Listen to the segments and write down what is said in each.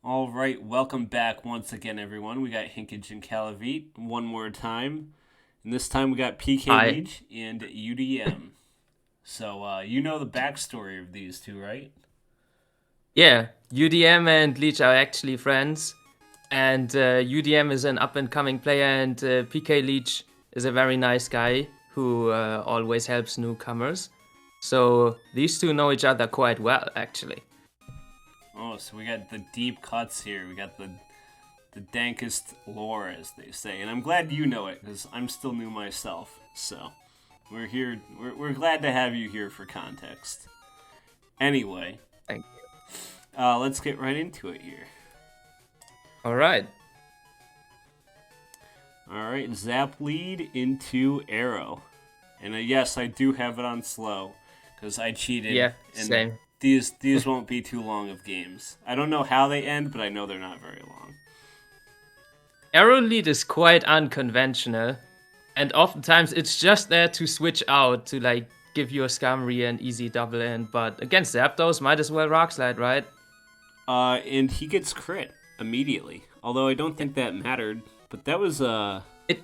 All right, welcome back once again, everyone. We got Hinkage and Kalaveet one more time. And this time we got PK Hi. Leach and UDM. So, you know the backstory of these two, right? Yeah, UDM and Leech are actually friends, and UDM is an up-and-coming player, and PK Leach is a very nice guy who always helps newcomers. So these two know each other quite well, actually. Oh, so we got the deep cuts here. We got the dankest lore, as they say. And I'm glad you know it, because I'm still new myself. So, we're here. We're glad to have you here for context. Anyway, Thank let's get right into it here. All right. Alright, Zap lead into Arrow. And yes, I do have it on slow, because I cheated. Yeah, And same. these won't be too long of games. I don't know how they end, but I know they're not very long. Arrow lead is quite unconventional, and oftentimes it's just there to switch out to like give your Scamry an easy double in. But against Zapdos, might as well Rock Slide, right? And he gets crit immediately. Although I don't think that mattered, but that was It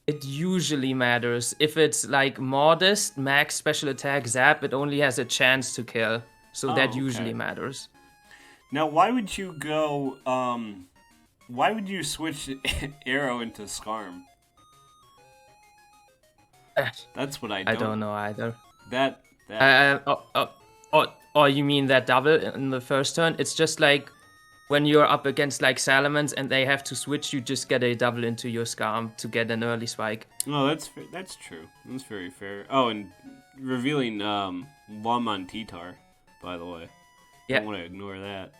It usually matters. If it's like modest, max special attack zap, it only has a chance to kill. So that usually okay. matters. Now why would you go why would you switch Arrow into Scarm? That's what I I don't know either. that Or you mean that double in the first turn? It's just like when you're up against like Salamence and they have to switch, you just get a double into your Scarm to get an early spike. Oh, that's true. That's very fair. Oh, and revealing Lum on T-Tar, by the way. Yeah. Don't want to ignore that.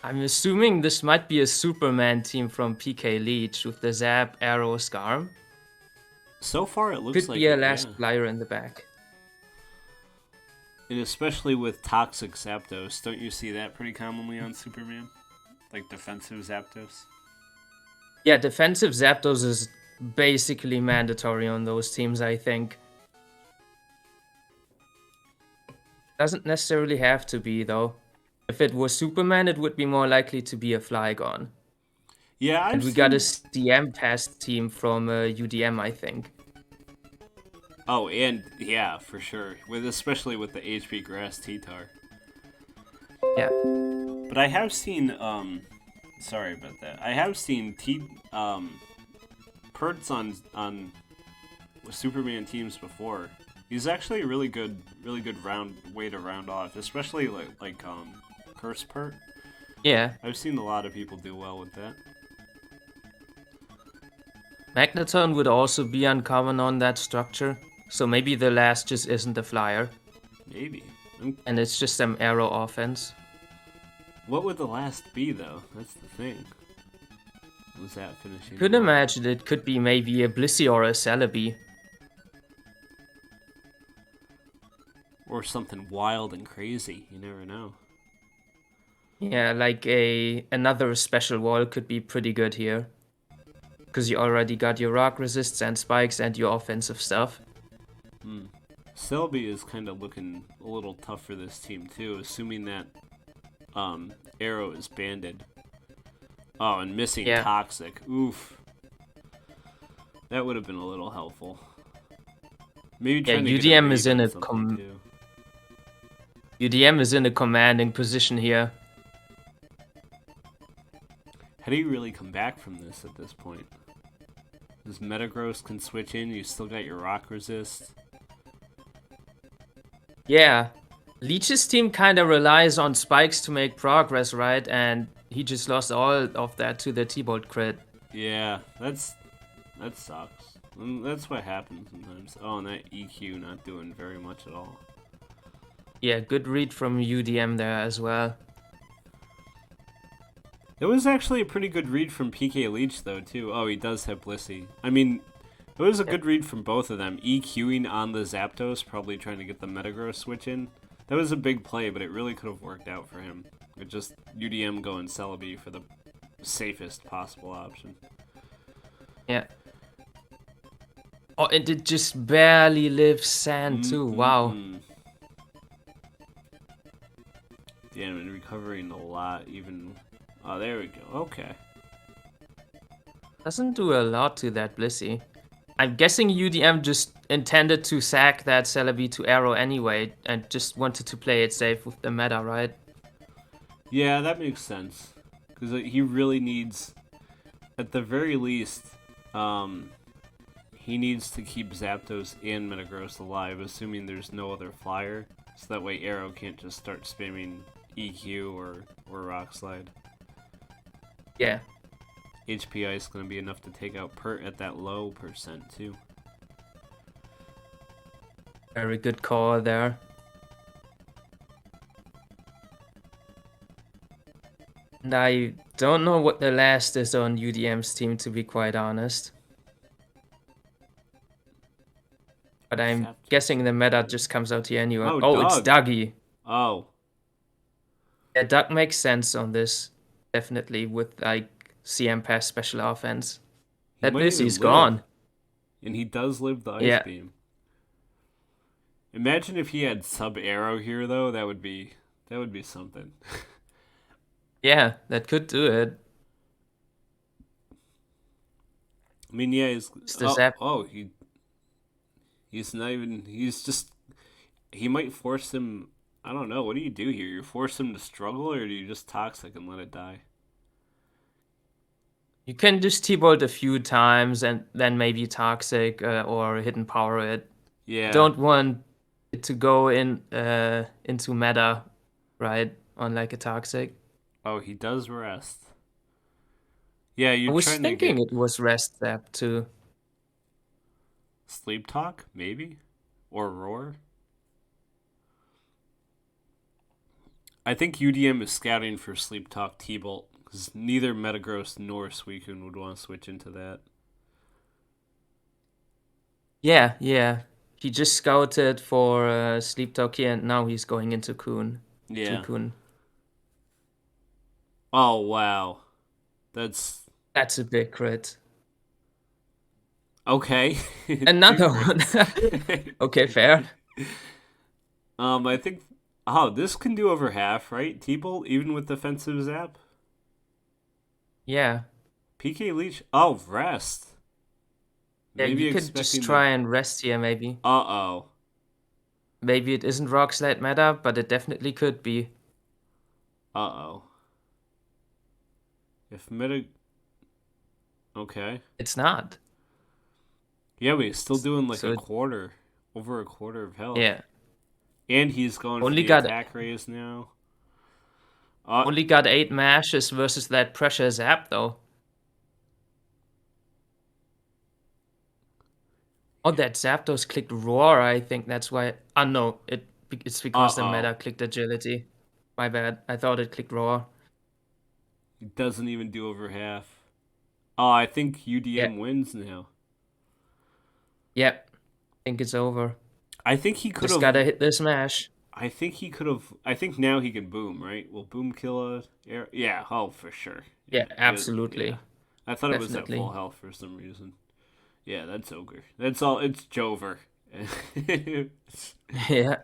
I'm assuming this might be a Superman team from PK Leach with the Zap, Arrow, Scarm. So far, it looks Could like be a it, last yeah. flyer in the back. And especially with Toxic Zapdos, don't you see that pretty commonly on Superman? Like defensive Zapdos? Yeah, defensive Zapdos is basically mandatory on those teams, I think. Doesn't necessarily have to be, though. If it was Superman, it would be more likely to be a Flygon. Yeah, And I've we got a seen... CM pass team from UDM, I think. Oh, and yeah, for sure. Especially with the HP Grass T-Tar. Yeah. But I have seen, sorry about that. I have seen Perts on Superman teams before. He's actually a really good way to round off, especially like Curse Pert. Yeah. I've seen a lot of people do well with that. Magneton would also be uncommon on that structure. So maybe the last just isn't a flyer. Maybe. And it's just some arrow offense. What would the last be, though? That's the thing. Was that finishing? Could imagine it could be maybe a Blissey or a Celebi. Or something wild and crazy. You never know. Yeah, like another special wall could be pretty good here. Because you already got your rock resists and spikes and your offensive stuff. Selby is kind of looking a little tough for this team too, assuming that Arrow is banded. Oh, and missing Toxic. Oof. That would have been a little helpful. Maybe trying to UDM get is in a UDM is in a commanding position here. How do you really come back from this at this point? This Metagross can switch in, you still got your rock resist. Yeah. Leech's team kind of relies on spikes to make progress, right? And he just lost all of that to the T-Bolt crit. Yeah, that sucks. That's what happens sometimes. Oh, and that EQ not doing very much at all. Yeah, good read from UDM there as well. It was actually a pretty good read from PK Leach, though, too. Oh, he does have Blissey. I mean, it was a good read from both of them. EQing on the Zapdos, probably trying to get the Metagross switch in. That was a big play, but it really could have worked out for him. With just UDM going Celebi for the safest possible option. Yeah. Oh, and it just barely lives sand too. Wow. Damn, and recovering a lot, even... Oh, there we go. Okay. Doesn't do a lot to that Blissey. I'm guessing UDM just intended to sack that Celebi to Arrow anyway, and just wanted to play it safe with the meta, right? Yeah, that makes sense. Because he really needs... At the very least, he needs to keep Zapdos and Metagross alive, assuming there's no other flyer. So that way Arrow can't just start spamming EQ or Rock Slide. Yeah. HP Ice is going to be enough to take out Pert at that low percent, too. Very good call there. And I don't know what the last is on UDM's team, to be quite honest. But I'm guessing the meta just comes out here anyway. Oh, it's Dougie. Oh. Yeah, Doug makes sense on this. Definitely, with like CM Pass special offense. That Blissey's gone. And he does live the Ice Beam. Imagine if he had sub-arrow here, though. That would be something. Yeah, that could do it. I mean, yeah, he's not even... He's just... He might force him... I don't know. What do you do here? You force him to struggle, or do you just Toxic and let it die? You can just T-Bolt a few times and then maybe Toxic or Hidden Power it. Yeah. Don't want it to go into meta, right? On like a Toxic. Oh, he does rest. Yeah, I was thinking it was rest zap too. Sleep Talk, maybe? Or Roar? I think UDM is scouting for Sleep Talk T-Bolt, because neither Metagross nor Suicune would want to switch into that. Yeah. He just scouted for Sleep Talk here, and now he's going into Kun. Yeah. Kun. Oh, wow. That's a big crit. Okay. Another one. Okay, fair. I think... Oh, this can do over half, right? T-Bolt, even with defensive zap? Yeah. PK Leach... Oh, rest. Yeah, maybe you could just try and rest here, maybe. Uh-oh. Maybe it isn't Rock Slide meta, but it definitely could be. Uh-oh. If meta... Okay. It's not. Yeah, but he's still doing like a quarter. Over a quarter of health. Yeah. And he's going for the attack raise now. Only got 8 mashes versus that pressure zap, though. Oh, that Zapdos clicked Roar, I think that's why... Oh, no, it's because the meta clicked Agility. My bad. I thought it clicked Roar. It doesn't even do over half. Oh, I think UDM wins now. Yep. I think it's over. I think he could have... Just gotta hit this smash. I think he could have... I think now he can boom, right? Will boom kill a... Yeah, oh, for sure. Yeah, absolutely. Yeah. I thought it was at full health for some reason. Yeah, that's Ogre. That's all... It's Jover. Yeah.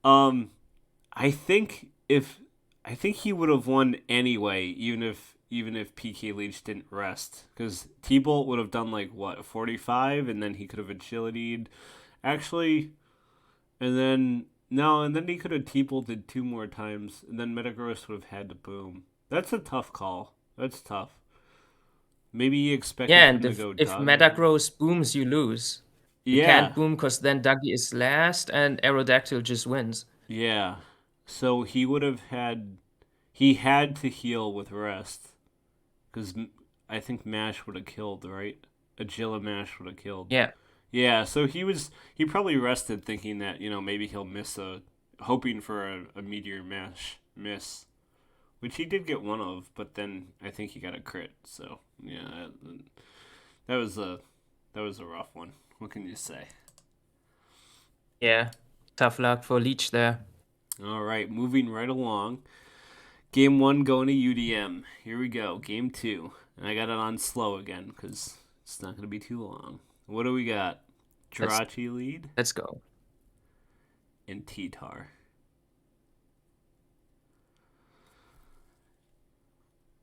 I think he would have won anyway, even if PK Leach didn't rest, because T-Bolt would have done like what 45, and then he could have agility'd, actually, and then he could have T-Bolted 2 more times, and then Metagross would have had to boom. That's a tough call. That's tough. Maybe he expected him to go. If Metagross booms, you lose. You can't boom because then Dougie is last, and Aerodactyl just wins. Yeah. So he would have had... He had to heal with rest. Because I think Mash would have killed, right? Agilimash would have killed. Yeah. Yeah, so he probably rested thinking that, maybe he'll miss hoping for a Meteor Mash miss. Which he did get one of, but then I think he got a crit. So, yeah, that was a rough one. What can you say? Yeah, tough luck for Leech there. All right, moving right along. Game 1 going to UDM. Here we go, Game 2. And I got it on slow again because it's not going to be too long. What do we got? Jirachi lead? Let's go. And T-Tar.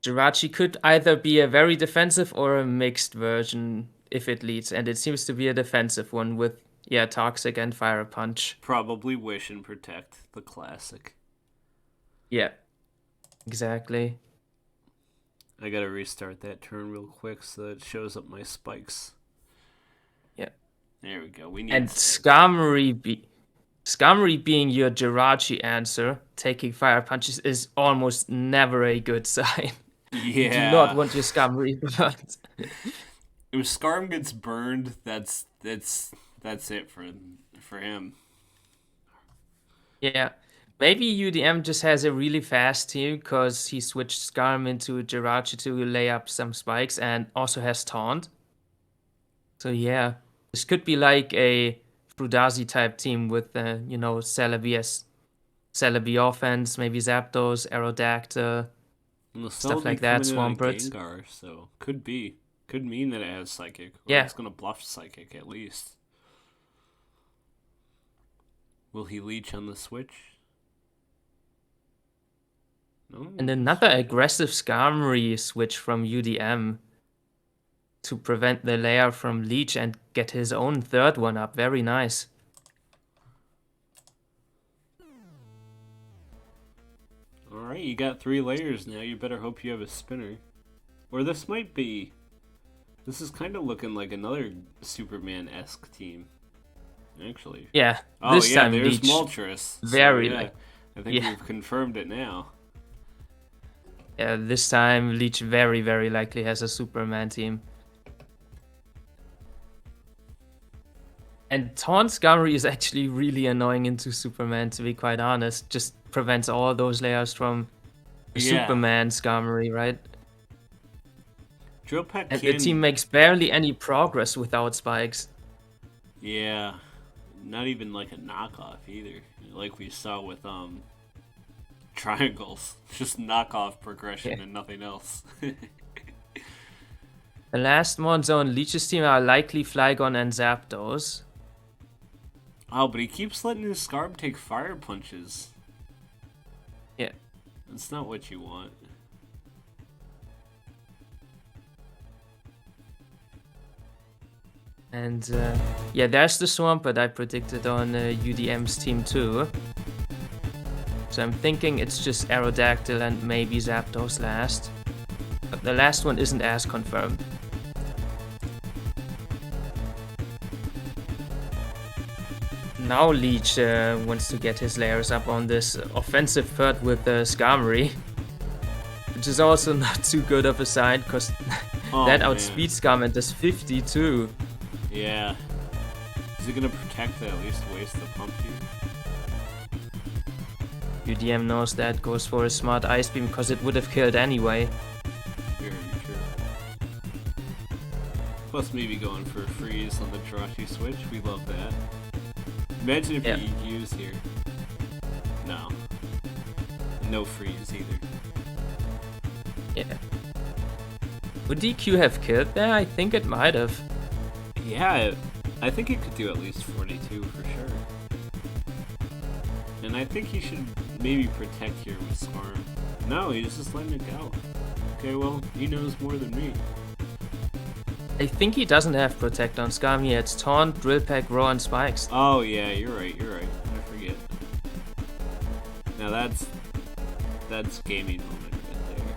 Jirachi could either be a very defensive or a mixed version if it leads, and it seems to be a defensive one with, yeah, Toxic and Fire Punch. Probably Wish and Protect, the classic. Yeah, exactly. I gotta restart that turn real quick so that it shows up my spikes. Yeah. There we go. We need and Skarmory being your Jirachi answer, taking Fire Punches is almost never a good sign. Yeah. You do not want your Skarmory burned. If Skarm gets burned, that's it for him. Yeah. Maybe UDM just has a really fast team because he switched Skarm into Jirachi to lay up some spikes and also has Taunt. So yeah, this could be like a Frudazi type team with, Celebi as Celebi offense, maybe Zapdos, Aerodactyl, stuff like that, Swampert. Gengar, so could mean that it has Psychic. Or Yeah. it's gonna bluff Psychic at least. Will he leech on the switch? No. And another aggressive Skarmory switch from UDM to prevent the layer from leech and get his own third one up. Very nice. Alright, you got 3 layers now. You better hope you have a spinner. Or this might be... This is kind of looking like another Superman-esque team. Actually. Yeah, Oh this yeah, time there's leech. Moltres. Very so, yeah, like... I think we've confirmed it now. Yeah, this time Leech very, very likely has a Superman team. And Taunt Skarmory is actually really annoying into Superman, to be quite honest. Just prevents all those layers from Superman Skarmory, right? Drill Peck And the team makes barely any progress without spikes. Yeah, not even like a knockoff either. Like we saw with triangles, just knockoff progression and nothing else. The last ones on Leech's team are likely Flygon and Zapdos. Oh, but he keeps letting his Scarb take fire punches. Yeah. That's not what you want. And yeah, there's the Swampert I predicted on UDM's team too. So I'm thinking it's just Aerodactyl and maybe Zapdos last. But the last one isn't as confirmed. Now Leech wants to get his layers up on this offensive third with Skarmory. Which is also not too good of a sign, because that outspeeds Skarmory does 52. Yeah. Is he gonna protect to at least waste the pump here? UDM knows that, goes for a smart Ice Beam because it would have killed anyway. Very true. Plus maybe going for a freeze on the Jirachi switch. We love that. Imagine if he EQs here. No. No freeze either. Yeah. Would DQ have killed there? I think it might have. Yeah, I think it could do at least 42 for sure. And I think he should maybe protect here with Swarm. No, he's just letting it go. Okay, well, he knows more than me. I think he doesn't have Protect on Skarmory. It's Taunt, Drill Peck, Roar, and Spikes. Oh yeah, you're right. I forget. Now that's gaming moment right there.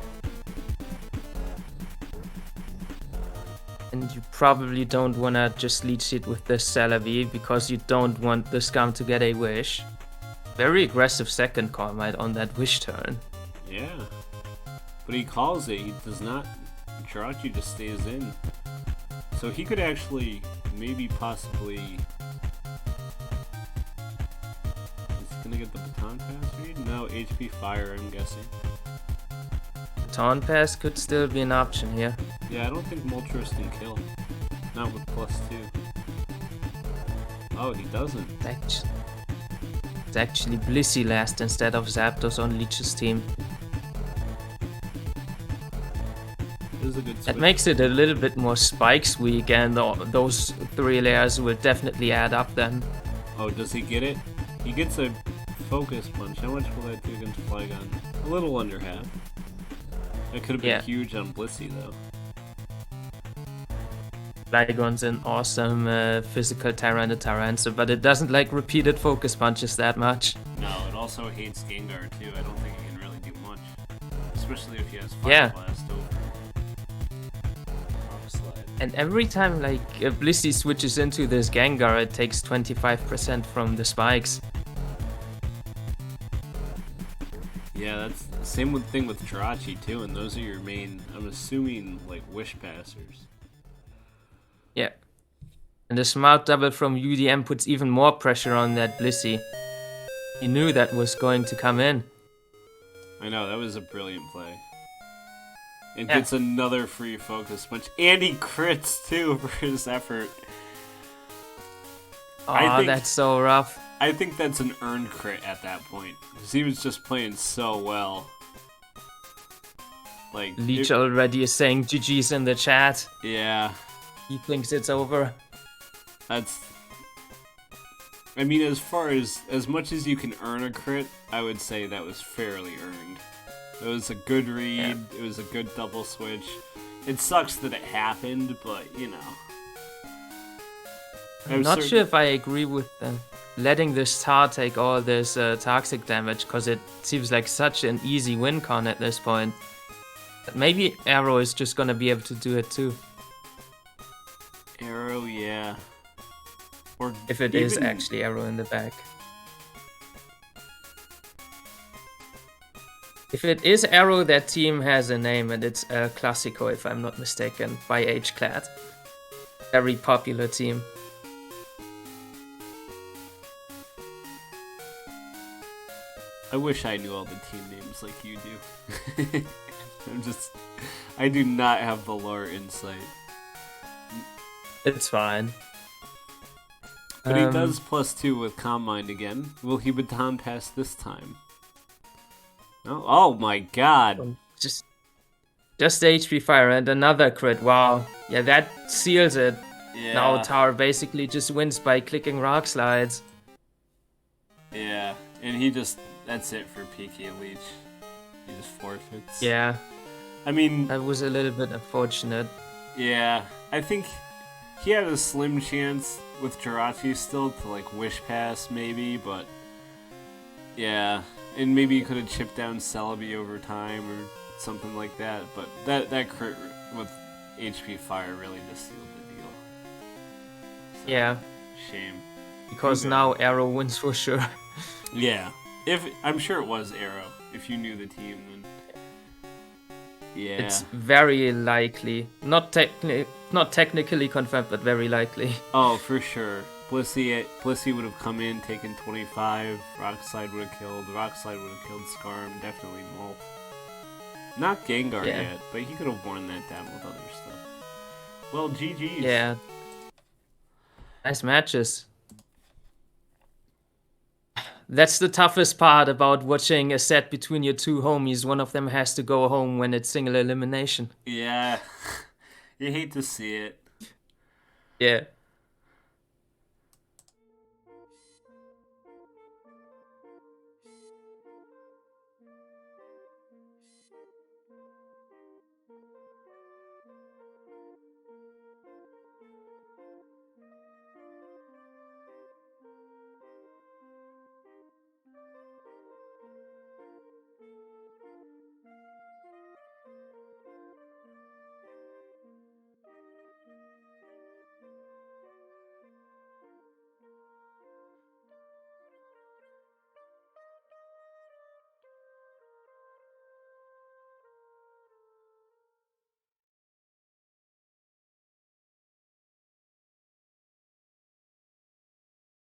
And you probably don't want to just leech it with the Celebi because you don't want the Scum to get a Wish. Very aggressive second call might on that Wish turn. Yeah. But he calls it, he does not. Jirachi just stays in. So he could actually, maybe possibly... Is he gonna get the baton pass read? No, HP fire, I'm guessing. Taunt Pass could still be an option here. Yeah, I don't think Moltres can kill. Not with +2. Oh, he doesn't. It's actually Blissey last instead of Zapdos on Leech's team. This is a good switch. That makes it a little bit more Spikes weak, and those 3 layers will definitely add up then. Oh, does he get it? He gets a focus punch. How much will that do against Flygon? A little under half. That could have been huge on Blissey, though. Flygon's an awesome physical Tyranitar, but it doesn't like repeated focus punches that much. No, it also hates Gengar too. I don't think it can really do much. Especially if he has Fire Blast over. And every time like Blissey switches into this Gengar, it takes 25% from the spikes. Yeah, that's the same thing with Jirachi too, and those are your main, I'm assuming, like, wish passers. Yeah. And the smart double from UDM puts even more pressure on that Blissey. He knew that was going to come in. I know, that was a brilliant play. It gets another free focus punch, and he crits too for his effort. Oh, that's so rough. I think that's an earned crit at that point, because he was just playing so well. Like, Leech already is saying GG's in the chat. Yeah. He thinks it's over. That's... I mean, as much as you can earn a crit, I would say that was fairly earned. It was a good read, it was a good double switch. It sucks that it happened, but, you know. I'm not sure if I agree with letting this star take all this toxic damage, because it seems like such an easy win con at this point. But maybe Arrow is just gonna be able to do it too. Arrow, yeah. Or if it is actually Arrow in the back. If it is Arrow, that team has a name, and it's Classico, if I'm not mistaken, by H-Clad. Very popular team. I wish I knew all the team names like you do. I do not have the lore insight. It's fine. But he does +2 with Calm Mind again. Will he baton pass this time? No? Oh my god! Just HP fire and another crit. Wow. Yeah, that seals it. Yeah. Now Tower basically just wins by clicking rock slides. Yeah, and that's it for PK Leach. He just forfeits. Yeah. I mean... that was a little bit unfortunate. Yeah, I think he had a slim chance with Jirachi still to, like, wish pass maybe, but... yeah, and maybe he could have chipped down Celebi over time or something like that, but that crit with HP fire really just sealed the deal. So, yeah. Shame. Because now Arrow wins for sure. Yeah. I'm sure it was Arrow. If you knew the team, then... yeah. It's very likely. Not technically confirmed, but very likely. Oh, for sure. Blissey would have come in, taken 25. Rock Slide would have killed. Rock Slide would have killed Skarm. Definitely Molt. Not Gengar yet, but he could have worn that down with other stuff. Well, GG's. Yeah. Nice matches. That's the toughest part about watching a set between your two homies. One of them has to go home when it's single elimination. Yeah. You hate to see it. Yeah.